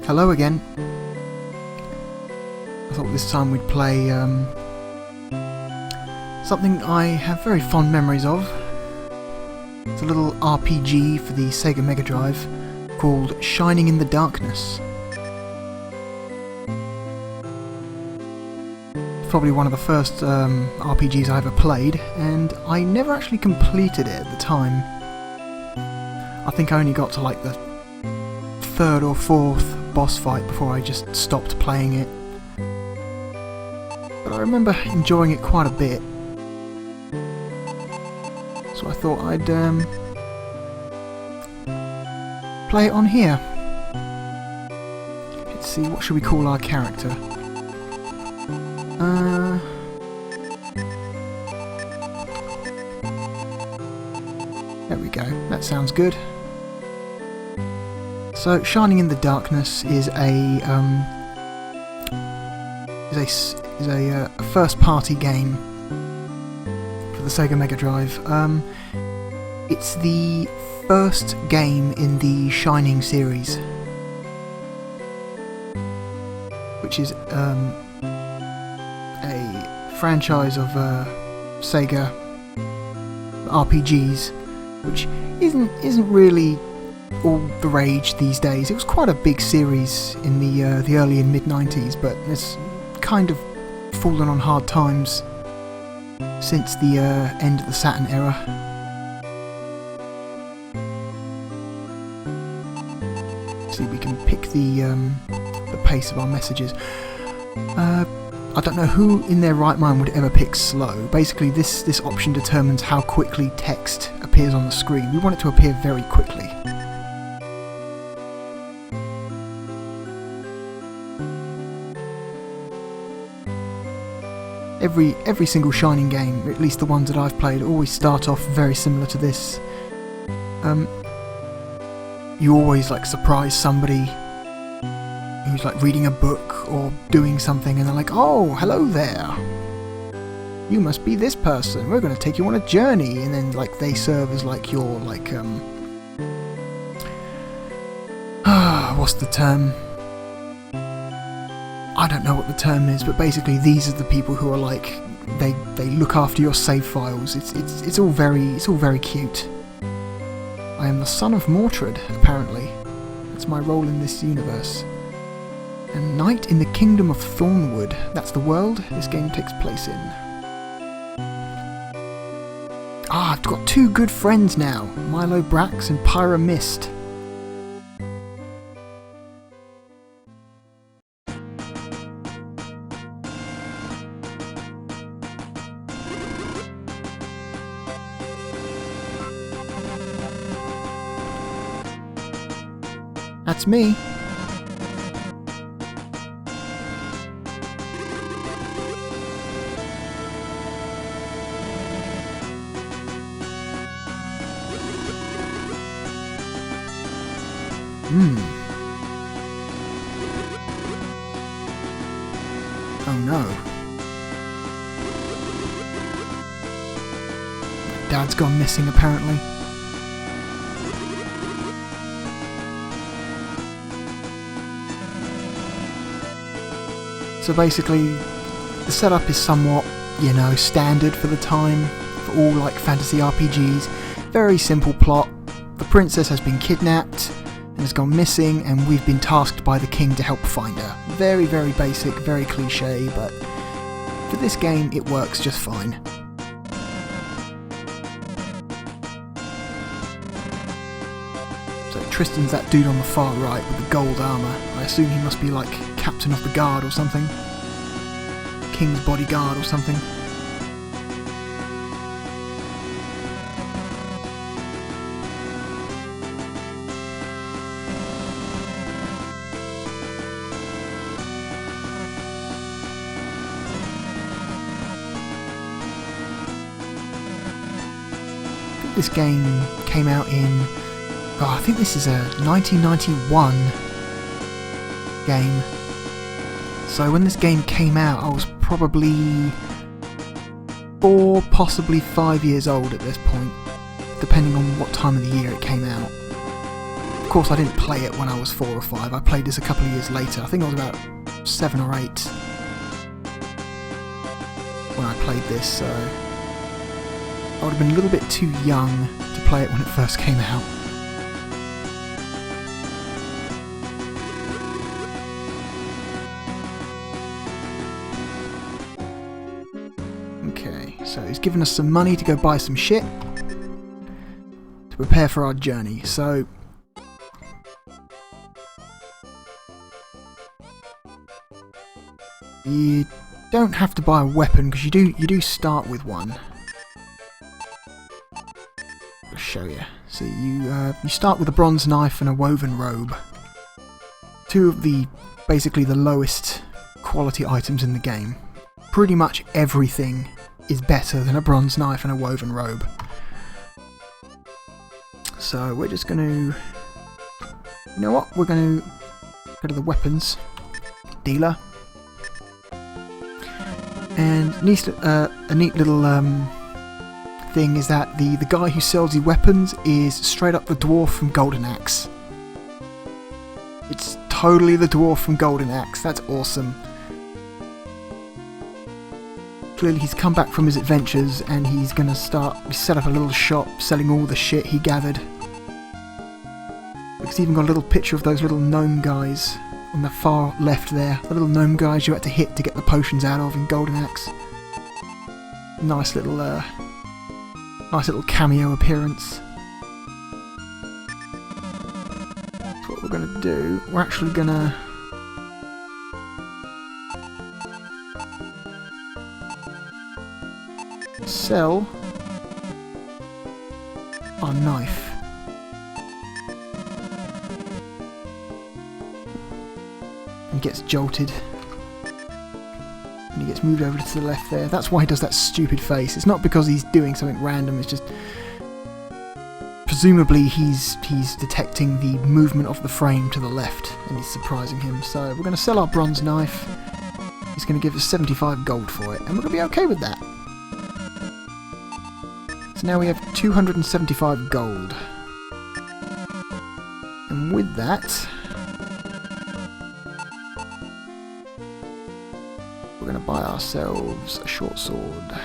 Hello again. I thought this time we'd play something I have very fond memories of. It's a little RPG for the Sega Mega Drive called Shining in the Darkness. Probably one of the first RPGs I ever played, and I never actually completed it at the time. I think I only got to like the third or fourth boss fight before I just stopped playing it. But I remember enjoying it quite a bit, so I thought I'd play it on here. Let's see, what should we call our character? There we go, that sounds good. So, Shining in the Darkness is a first-party game for the Sega Mega Drive. It's the first game in the Shining series, which is a franchise of Sega RPGs, which isn't really all the rage these days. It was quite a big series in the early and mid-90s, but it's kind of fallen on hard times since the end of the Saturn era. See, we can pick the pace of our messages. I don't know who in their right mind would ever pick slow. Basically, this option determines how quickly text appears on the screen. We want it to appear very quickly. Every single Shining game, at least the ones that I've played, always start off very similar to this. You always like surprise somebody who's like reading a book or doing something, and they're like, "Oh, hello there. You must be this person. We're going to take you on a journey," and then like they serve as like your like what's the term? I don't know what the term is, but basically these are the people who are like they look after your save files. It's all very cute. I am the son of Mordred, apparently. That's my role in this universe. A knight in the kingdom of Thornwood. That's the world this game takes place in. Ah, I've got two good friends now, Milo Brax and Pyra Mist. That's me. Oh no. Dad's gone missing, apparently. So basically, the setup is somewhat, you know, standard for the time, for all like fantasy RPGs. Very simple plot. The princess has been kidnapped and has gone missing, and we've been tasked by the king to help find her. Very, very basic, very cliche, but for this game it works just fine. So Tristan's that dude on the far right with the gold armour. I assume he must be like captain of the guard or something. King's bodyguard or something. This game came out in, I think this is a 1991 game. So when this game came out, I was probably 4, possibly 5 years old at this point, depending on what time of the year it came out. Of course, I didn't play it when I was 4 or 5. I played this a couple of years later. I think I was about 7 or 8 when I played this, so I would have been a little bit too young to play it when it first came out. Okay, so he's given us some money to go buy some shit to prepare for our journey. So you don't have to buy a weapon because you do start with one. I'll show you. So you start with a bronze knife and a woven robe. Two of the basically the lowest quality items in the game. Pretty much everything is better than a bronze knife and a woven robe. So we're just going to... You know what? We're going to go to the weapons dealer. And a neat little thing is that the guy who sells you weapons is straight up the dwarf from Golden Axe. It's totally the dwarf from Golden Axe. That's awesome. Clearly he's come back from his adventures and he's going to set up a little shop selling all the shit he gathered. He's even got a little picture of those little gnome guys on the far left there. The little gnome guys you had to hit to get the potions out of in Golden Axe. Nice little cameo appearance. So what we're going to do, we're actually going to... sell our knife. And gets jolted. And he gets moved over to the left there. That's why he does that stupid face. It's not because he's doing something random, it's just... presumably he's detecting the movement of the frame to the left and he's surprising him. So we're going to sell our bronze knife. He's going to give us 75 gold for it. And we're going to be okay with that. So now we have 275 gold. And with that, we're going to buy ourselves a short sword.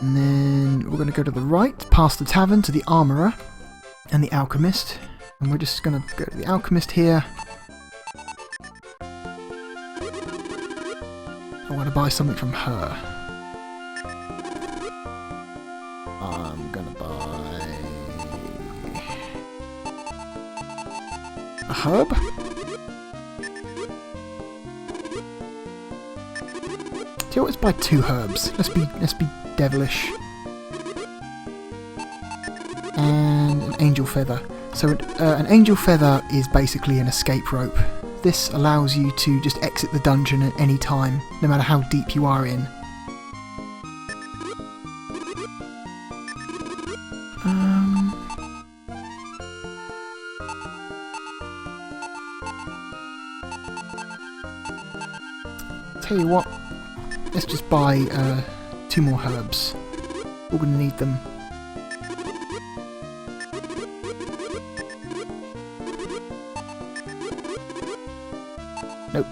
And then we're going to go to the right, past the tavern, to the armourer and the alchemist. And we're just going to go to the alchemist here. I want to buy something from her. I'm going to buy a herb. Do you know what? Let's buy 2 herbs. Let's be devilish. And an angel feather. So an angel feather is basically an escape rope. This allows you to just exit the dungeon at any time, no matter how deep you are in. Tell you what, let's just buy 2 more herbs. We're going to need them. Nope.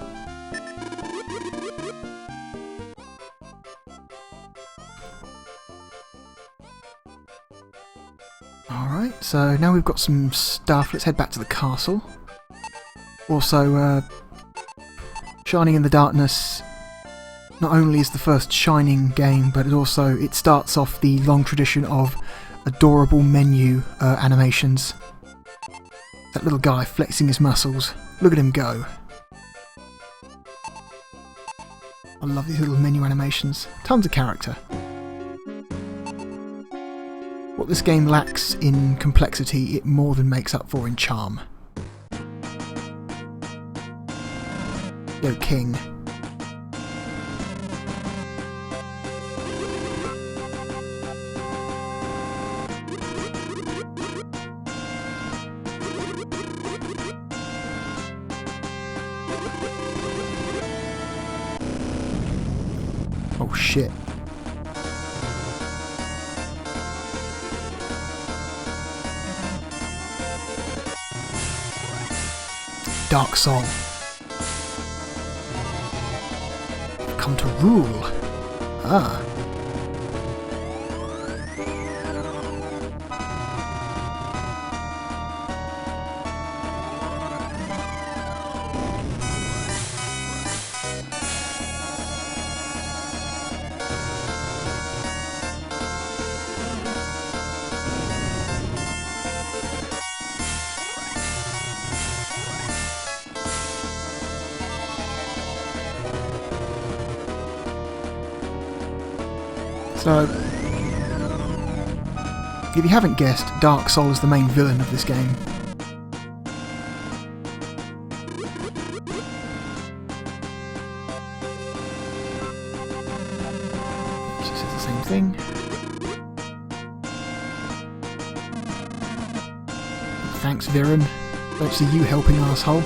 Alright, so now we've got some stuff. Let's head back to the castle. Also, Shining in the Darkness not only is the first Shining game, but it starts off the long tradition of adorable menu animations. That little guy flexing his muscles. Look at him go. I love these little menu animations. Tons of character. What this game lacks in complexity, it more than makes up for in charm. Yo, King. Oh shit. Dark Sol. Come to rule. Ah. So, if you haven't guessed, Dark Sol is the main villain of this game. She says the same thing. Thanks, Viren. Don't see you helping, asshole.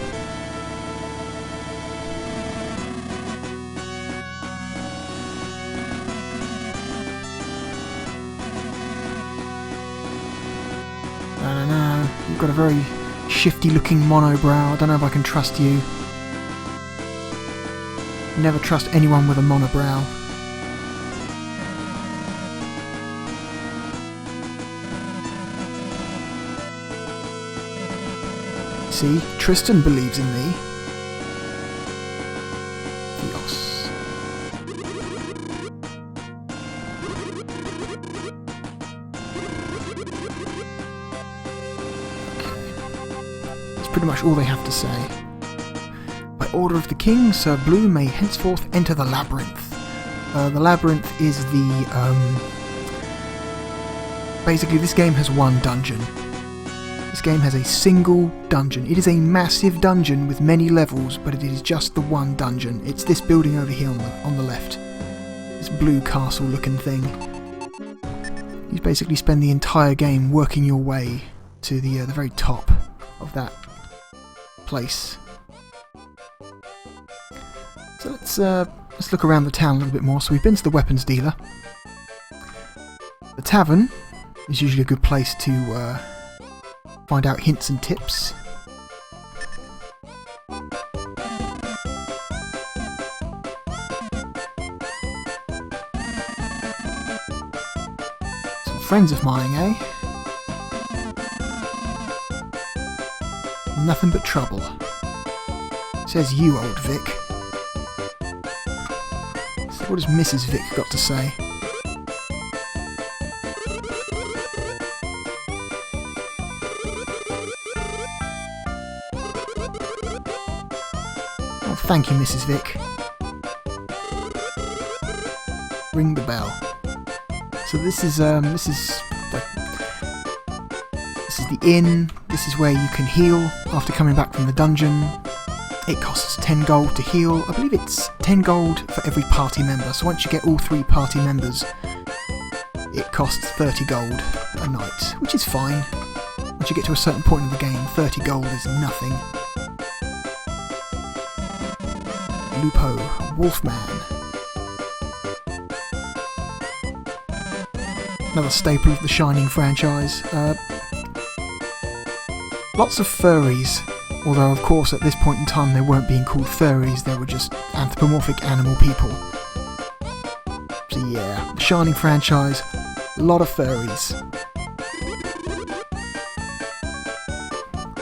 I don't know, you've got a very shifty looking monobrow, I don't know if I can trust you. Never trust anyone with a monobrow. See, Tristan believes in me. Theos. Pretty much all they have to say. By order of the king, Sir Blue may henceforth enter the labyrinth. The labyrinth is the basically this game has one dungeon. This game has a single dungeon. It is a massive dungeon with many levels, but it is just the one dungeon. It's this building over here on the left. This blue castle looking thing. You basically spend the entire game working your way to the very top of that place. So let's look around the town a little bit more. So we've been to the weapons dealer. The tavern is usually a good place to find out hints and tips. Some friends of mine, eh? Nothing but trouble. Says you, old Vic. So what has Mrs. Vic got to say? Oh, thank you, Mrs. Vic. Ring the bell. So this is the inn. This is where you can heal after coming back from the dungeon. It costs 10 gold to heal. I believe it's 10 gold for every party member. So once you get all 3 party members, it costs 30 gold a night, which is fine. Once you get to a certain point in the game, 30 gold is nothing. Lupo, Wolfman. Another staple of the Shining franchise. Lots of furries, although of course at this point in time they weren't being called furries, they were just anthropomorphic animal people. So yeah, the Shining franchise, a lot of furries.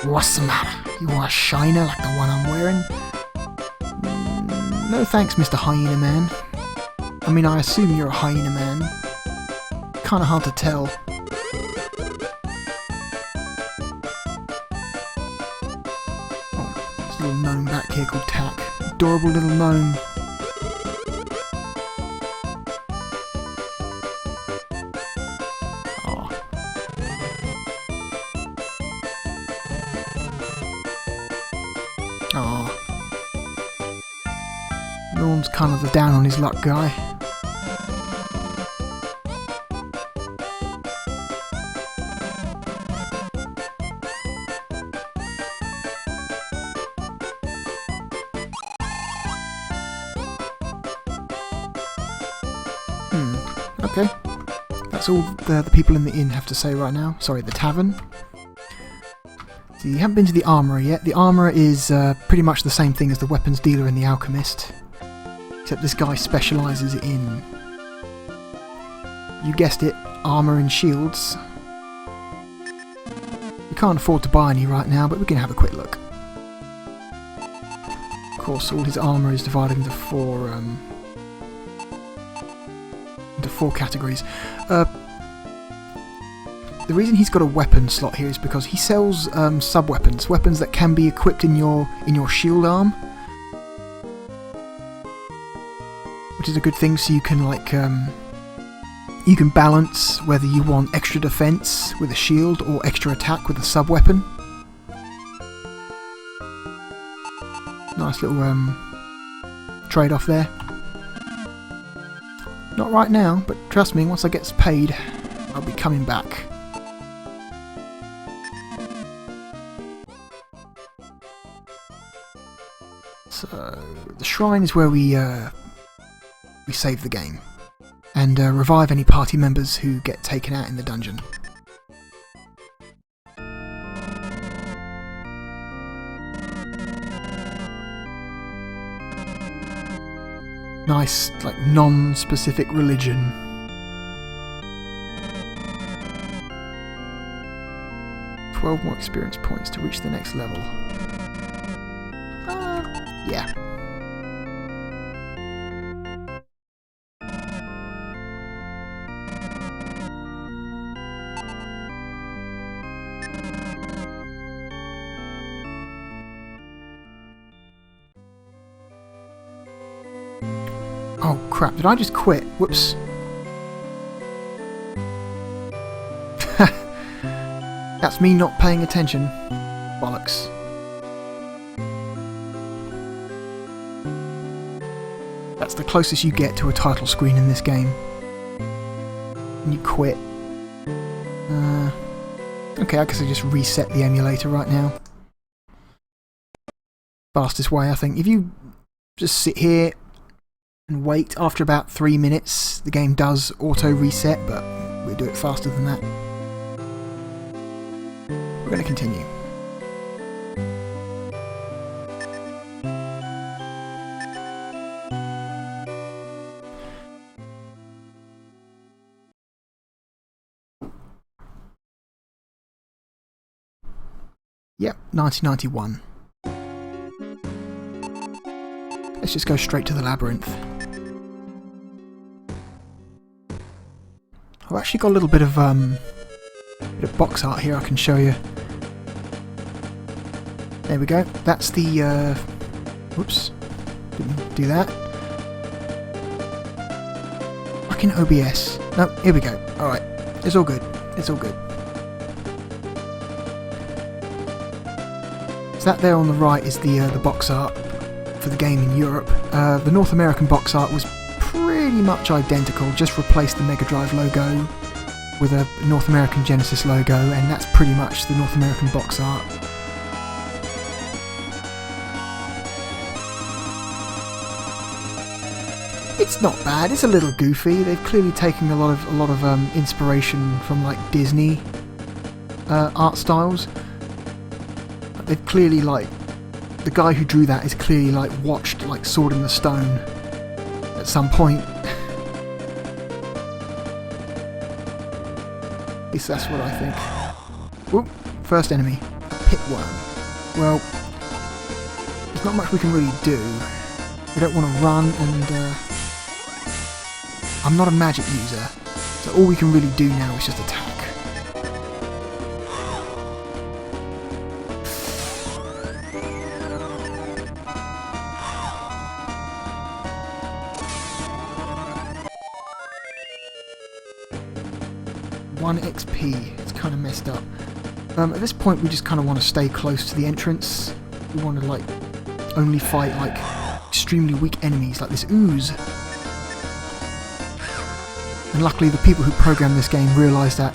What's the matter? You want a shiner like the one I'm wearing? No thanks, Mr. Hyena Man. I mean, I assume you're a hyena man. Kinda hard to tell. Little gnome back here called Tack. Adorable little gnome. Oh. Oh. Norm's kind of the down on his luck guy. Okay. That's all the people in the inn have to say right now. Sorry, the tavern. So you haven't been to the armourer yet. The armourer is pretty much the same thing as the weapons dealer and the alchemist. Except this guy specialises in, you guessed it, armour and shields. We can't afford to buy any right now, but we can have a quick look. Of course, all his armour is divided into four categories. The reason he's got a weapon slot here is because he sells sub-weapons, weapons that can be equipped in your shield arm, which is a good thing. So you can you can balance whether you want extra defense with a shield or extra attack with a sub-weapon. Nice little trade-off there. Not right now, but trust me, once I get paid, I'll be coming back. So, the shrine is where we save the game, and revive any party members who get taken out in the dungeon. Nice, like, non-specific religion. $12 more experience points to reach the next level. Yeah. Oh crap, did I just quit? Whoops. That's me not paying attention. Bollocks. That's the closest you get to a title screen in this game. And you quit. Okay, I guess I just reset the emulator right now. Fastest way, I think. If you just sit here and wait, after about 3 minutes, the game does auto-reset, but we'll do it faster than that. We're going to continue. Yep, 1991. Let's just go straight to the labyrinth. I've actually got a little bit of box art here I can show you. There we go. That's the whoops, didn't do that. Fucking OBS. No, here we go. Alright. It's all good. It's all good. So that there on the right is the box art for the game in Europe. The North American box art was pretty much identical, just replaced the Mega Drive logo with a North American Genesis logo, and that's pretty much the North American box art. It's not bad. It's a little goofy. They've clearly taken a lot of inspiration from like Disney art styles. They've clearly, like, the guy who drew that is clearly like watched like Sword in the Stone at some point. At least that's what I think. Whoop, first enemy, a pitworm. Well, there's not much we can really do. We don't want to run, and I'm not a magic user, so all we can really do now is just attack. One XP. It's kind of messed up. At this point, we just kind of want to stay close to the entrance. We want to like only fight like extremely weak enemies, like this ooze. And luckily, the people who programmed this game realised that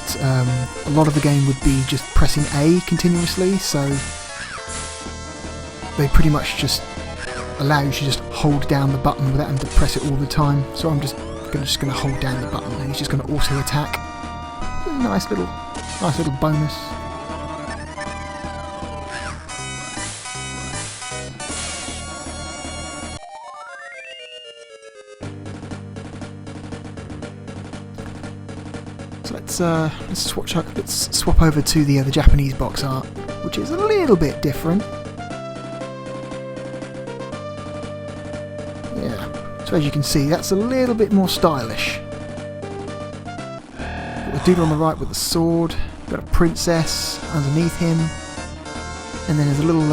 a lot of the game would be just pressing A continuously, so they pretty much just allow you to just hold down the button without having to press it all the time. So I'm just just gonna hold down the button and he's just gonna auto attack. Nice little bonus. So let's swap over to the Japanese box art, which is a little bit different. Yeah, so as you can see, that's a little bit more stylish. Got the dude on the right with the sword, got a princess underneath him, and then there's a little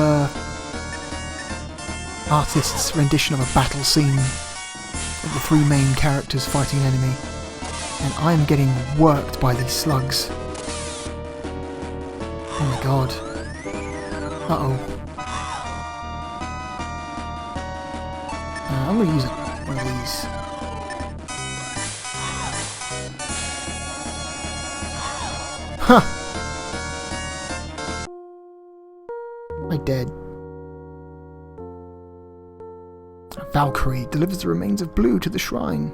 artist's rendition of a battle scene of the three main characters fighting an enemy. And I am getting worked by these slugs. Oh my god. Uh-oh. I'm going to use one of these. Huh! I'm dead. Valkyrie delivers the remains of Blue to the shrine.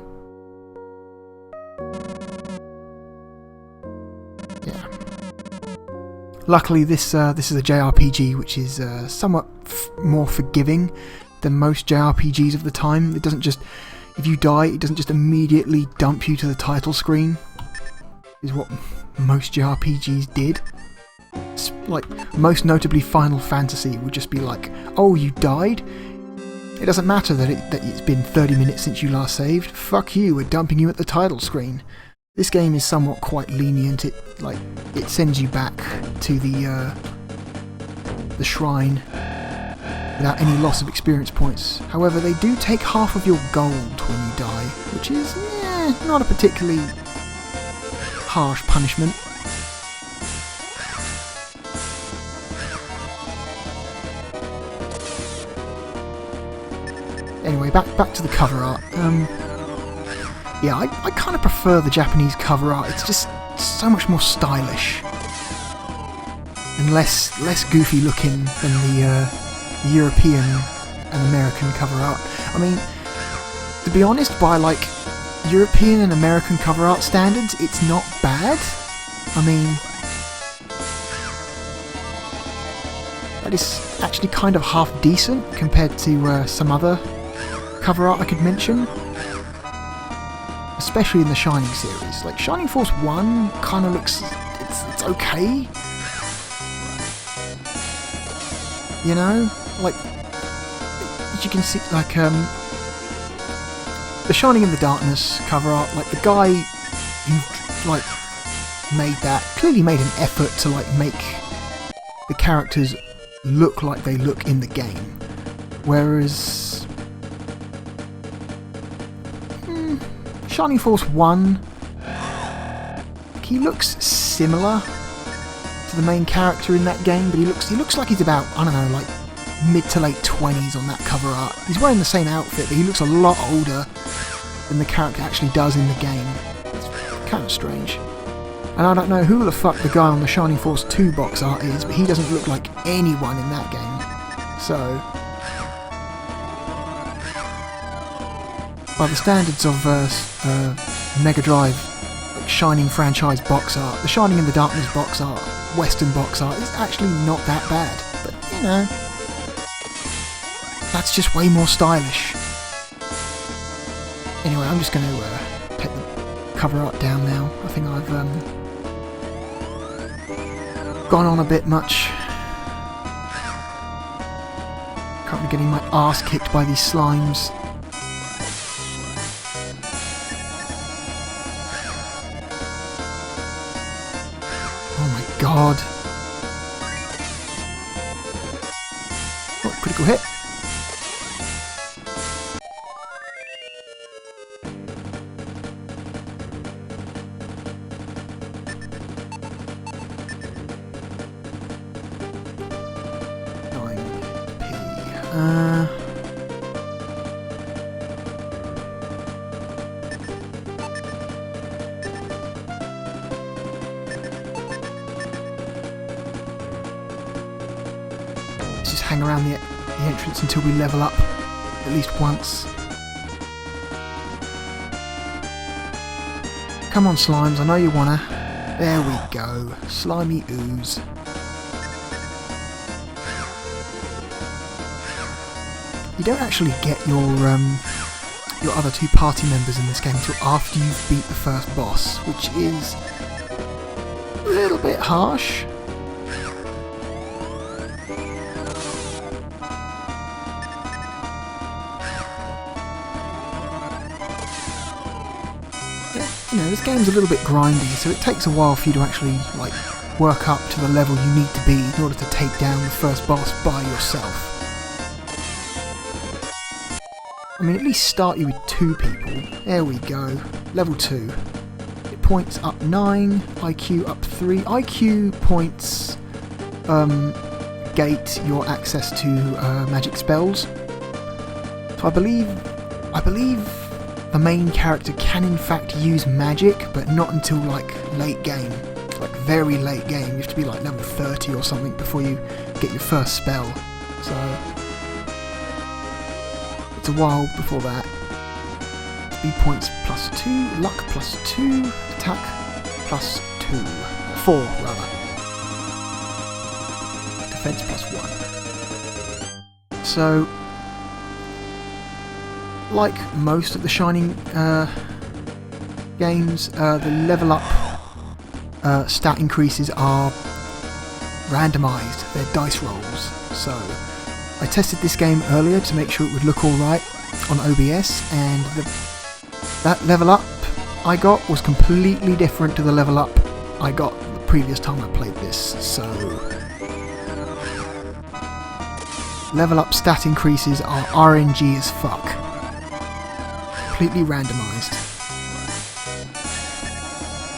Luckily, this is a JRPG which is somewhat more forgiving than most JRPGs of the time. It doesn't just, if you die, it doesn't just immediately dump you to the title screen. Is what most JRPGs did. Like, most notably Final Fantasy would just be like, oh, you died? It doesn't matter that it's been 30 minutes since you last saved. Fuck you, we're dumping you at the title screen. This game is somewhat quite lenient. It sends you back to the shrine without any loss of experience points. However, they do take half of your gold when you die, which is not a particularly harsh punishment. Anyway, back to the cover art. Yeah, I kind of prefer the Japanese cover art. It's just so much more stylish and less goofy looking than the European and American cover art. I mean, to be honest, by like European and American cover art standards, it's not bad. I mean, that is actually kind of half decent compared to some other cover art I could mention. Especially in the Shining series. Like, Shining Force 1 kind of looks... It's okay. You know? Like, as you can see, like, the Shining in the Darkness cover art, like, the guy who, like, made that clearly made an effort to, like, make the characters look like they look in the game. Whereas... Shining Force 1, he looks similar to the main character in that game, but he looks like he's about, I don't know, like mid to late 20s on that cover art. He's wearing the same outfit, but he looks a lot older than the character actually does in the game. It's kind of strange. And I don't know who the fuck the guy on the Shining Force 2 box art is, but he doesn't look like anyone in that game. So... by the standards of Mega Drive Shining franchise box art, the Shining in the Darkness box art, Western box art, is actually not that bad. But, you know, that's just way more stylish. Anyway, I'm just going to take the cover art down now. I think I've gone on a bit much. Currently getting my ass kicked by these slimes. God. Oh, critical hit. Just hang around the entrance until we level up at least once. Come on, slimes, I know you wanna. There we go. Slimy ooze. You don't actually get your other two party members in this game until after you've beat the first boss, which is a little bit harsh. You know, this game's a little bit grindy, so it takes a while for you to actually like work up to the level you need to be in order to take down the first boss by yourself. I mean, at least start you with 2 people. There we go. Level 2. It points up 9, IQ up 3. IQ points gate your access to magic spells. So I believe the main character can in fact use magic, but not until like late game. Like very late game. You have to be like level 30 or something before you get your first spell. So it's a while before that. Speed points +2, luck +2, attack +2. 4 rather. Defense +1. So, like most of the Shining games, the level up stat increases are randomised. They're dice rolls. So I tested this game earlier to make sure it would look alright on OBS, and that level up I got was completely different to the level up I got the previous time I played this, so level up stat increases are RNG as fuck. Completely randomised.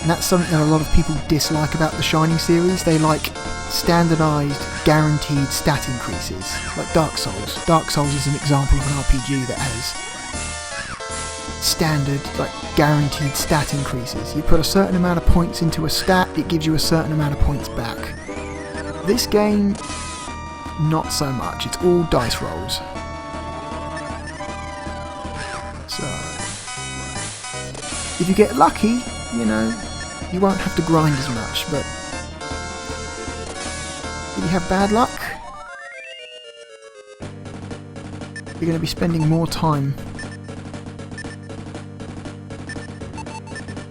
And that's something that a lot of people dislike about the Shining series. They like standardised, guaranteed stat increases, like Dark Souls. Dark Souls is an example of an RPG that has standard, like guaranteed stat increases. You put a certain amount of points into a stat, it gives you a certain amount of points back. This game, not so much. It's all dice rolls. So, if you get lucky, you know, you won't have to grind as much, but if you have bad luck, you're going to be spending more time.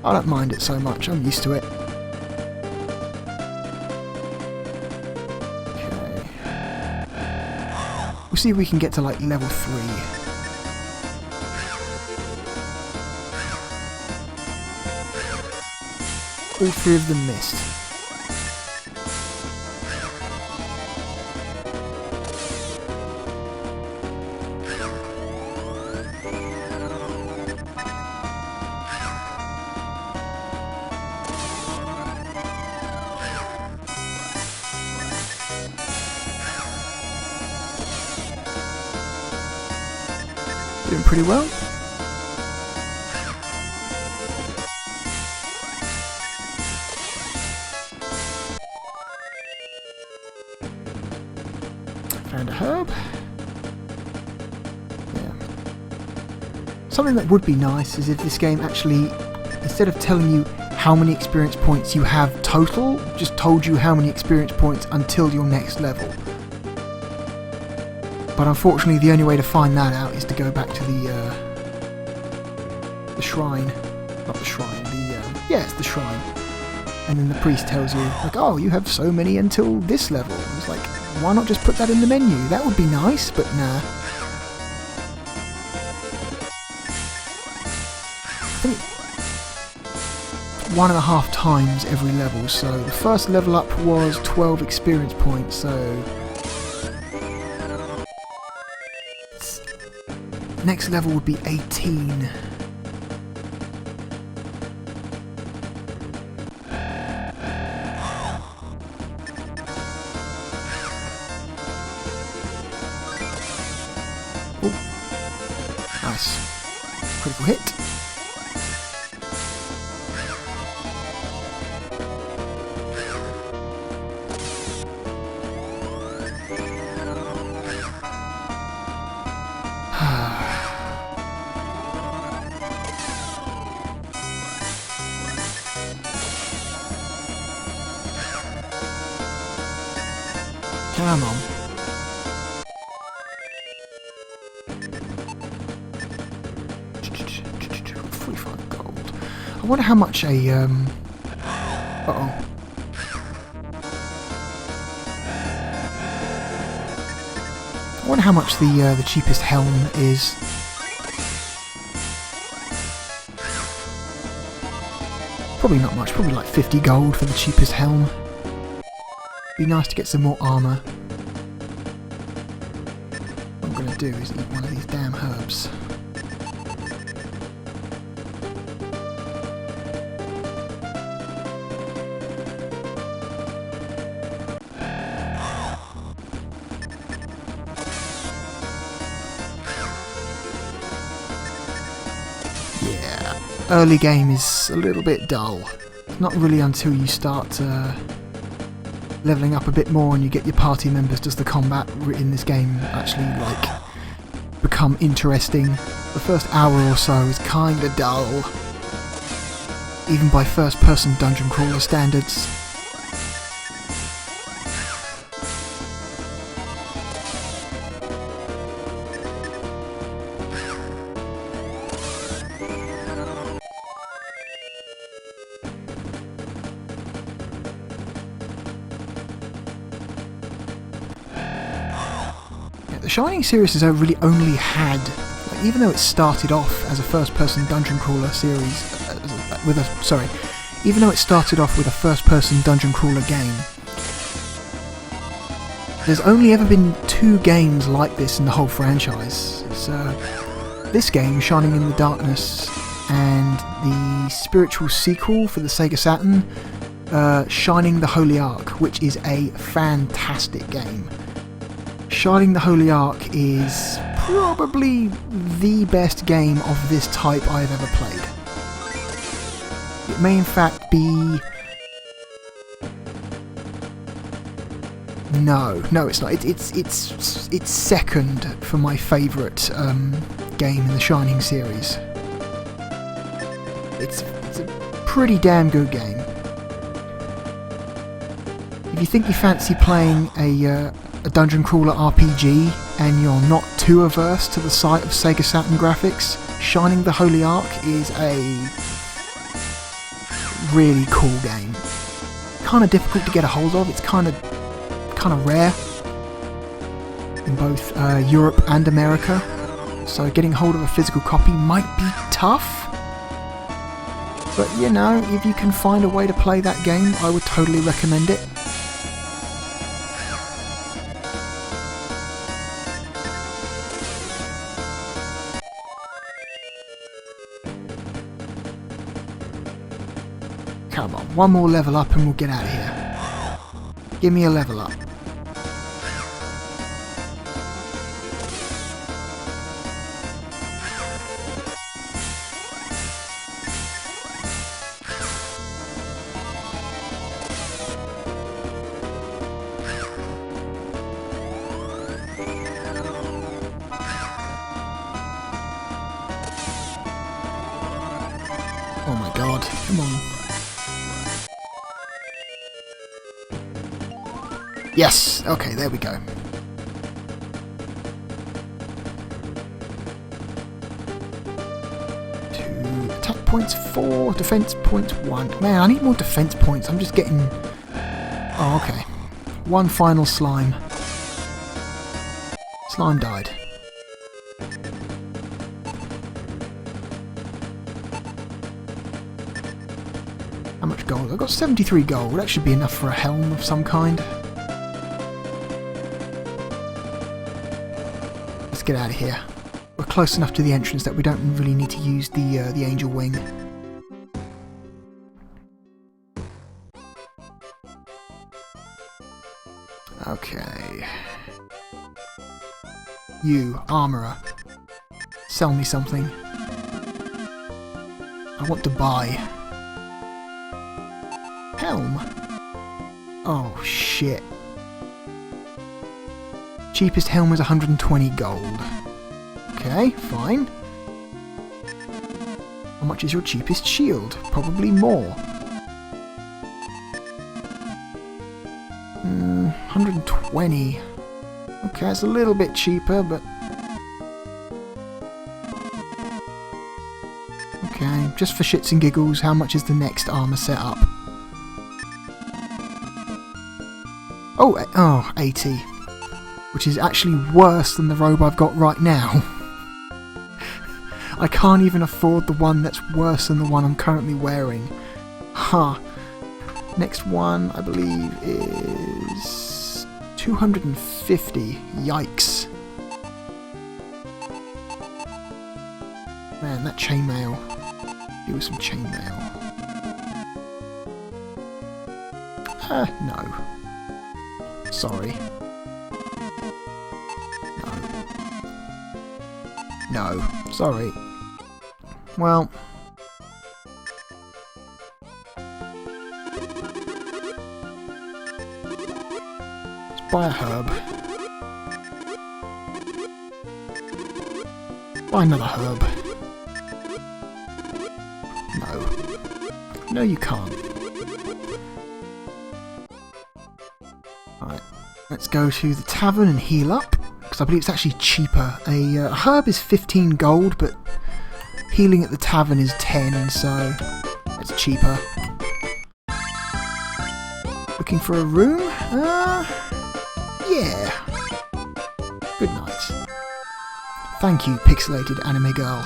I don't mind it so much, I'm used to it. Okay. We'll see if we can get to like level 3. All 3 of them missed. Doing pretty well. Found a herb. Yeah. Something that would be nice is if this game actually, instead of telling you how many experience points you have total, just told you how many experience points until your next level. But unfortunately, the only way to find that out is to go back to the shrine. Not the shrine, yeah, it's the shrine. And then the priest tells you, like, oh, you have so many until this level. And it's like, why not just put that in the menu? That would be nice, but nah. I think 1.5 times every level, so the first level up was 12 experience points, so next level would be 18. Oh, nice. Critical hit. Come on. $45 gold. I wonder how much a uh-oh. I wonder how much the cheapest helm is. Probably not much, probably like 50 gold for the cheapest helm. Be nice to get some more armour. What I'm going to do is eat one of these damn herbs. Yeah, early game is a little bit dull. Not really until you start leveling up a bit more and you get your party members does the combat in this game actually like become interesting. The first hour or so is kinda dull, even by first person dungeon crawler standards. The Shining series has really only had, like, even though it started off as a first-person dungeon crawler series, even though it started off with a first-person dungeon crawler game, there's only ever been 2 games like this in the whole franchise. It's this game, Shining in the Darkness, and the spiritual sequel for the Sega Saturn, Shining the Holy Ark, which is a fantastic game. Shining the Holy Ark is probably the best game of this type I've ever played. It may in fact be... No, it's not. It's second for my favourite game in the Shining series. It's a pretty damn good game. If you think you fancy playing a dungeon crawler RPG and you're not too averse to the sight of Sega Saturn graphics, Shining the Holy Ark is a really cool game. Kind of difficult to get a hold of. It's kind of rare in both Europe and America, so getting hold of a physical copy might be tough. But you know, if you can find a way to play that game, I would totally recommend it. Come on, one more level up and we'll get out of here. Give me a level up. Oh my god, come on. Yes! Okay, there we go. 2 attack points, 4 defense points, 1. Man, I need more defense points. I'm just getting... Oh, okay. 1 final slime. Slime died. How much gold? I've got 73 gold. That should be enough for a helm of some kind. Let's get out of here. We're close enough to the entrance that we don't really need to use the angel wing. Okay. You, armourer. Sell me something. I want to buy. Helm? Oh shit. Cheapest helm is 120 gold. Okay, fine. How much is your cheapest shield? Probably more. 120. Okay, it's a little bit cheaper, but... Okay, just for shits and giggles, how much is the next armour set up? Oh, 80. Which is actually worse than the robe I've got right now. I can't even afford the one that's worse than the one I'm currently wearing. Huh. Next one, I believe, is 250. Yikes. Man, that chainmail. Do with some chainmail. No. Sorry. No. Sorry. Well... let's buy a herb. Buy another herb. No. No, you can't. Right. Let's go to the tavern and heal up. Because I believe it's actually cheaper. A herb is 15 gold, but healing at the tavern is 10, so it's cheaper. Looking for a room? Yeah. Good night. Thank you, pixelated anime girl.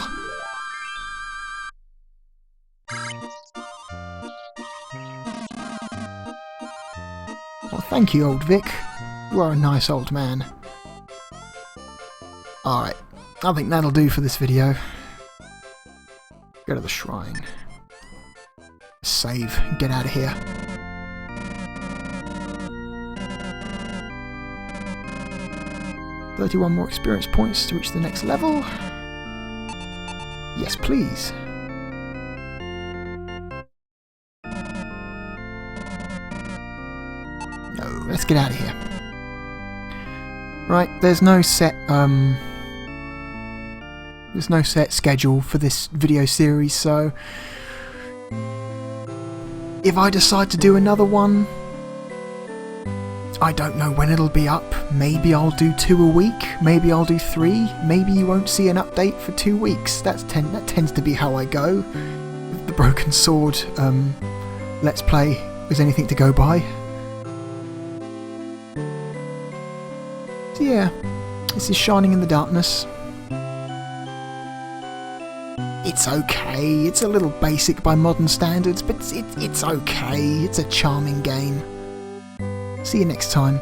Well, thank you, old Vic. You are a nice old man. Alright, I think that'll do for this video. Go to the shrine. Save and get out of here. $31 more experience points to reach the next level. Yes, please. No, let's get out of here. Right, there's no set schedule for this video series, so if I decide to do another one, I don't know when it'll be up. Maybe I'll do 2 a week, maybe I'll do 3, maybe you won't see an update for 2 weeks. That tends to be how I go. The Broken Sword Let's Play is anything to go by. So yeah, this is Shining in the Darkness. It's okay, it's a little basic by modern standards, but it's okay, it's a charming game. See you next time.